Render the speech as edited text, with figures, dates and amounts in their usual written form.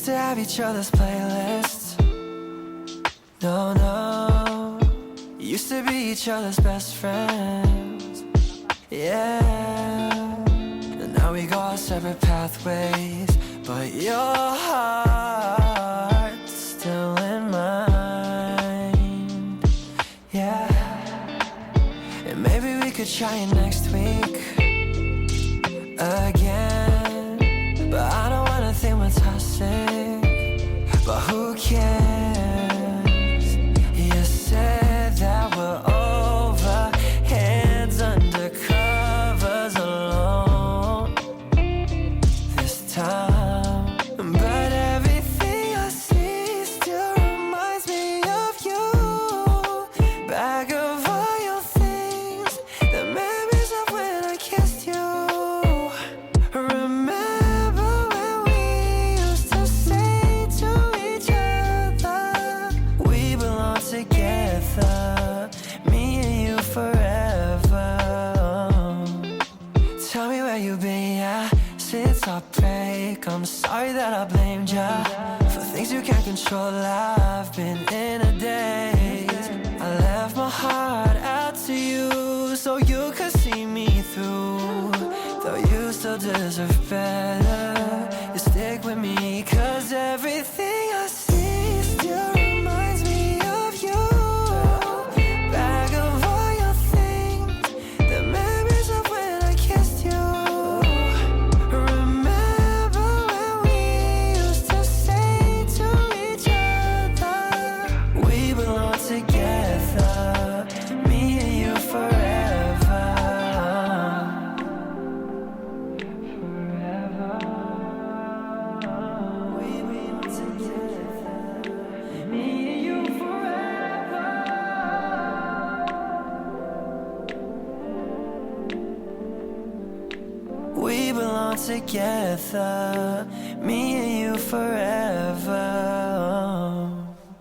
to have each other's playlists. No, no, used to be each other's best friends. Yeah, and now we go our separate pathways, but your heart's still in mine. Yeah, and maybe we could try it next week again, but I don't wanna think we're toxic, but who cares? You said that we're over, hands under covers alone this time, but everything I see still reminds me of you. Bag of all your things, the memories of when I kissed you. Remember when we used to say to each other, we belong together, me and you forever. Tell me where you've been, yeah, since our break. I'm sorry that I blamed ya for things you can't control. I've been in a daze. I left my heart out to you so you could see me through. Though you still deserve better, you stick with me, cause everything I see still reminds me of you. Bag of all your things, the memories of when I kissed you. Remember when we used to say to each other, we belong together, me and you forever. We belong together, me and you forever. We belong together, me and you forever.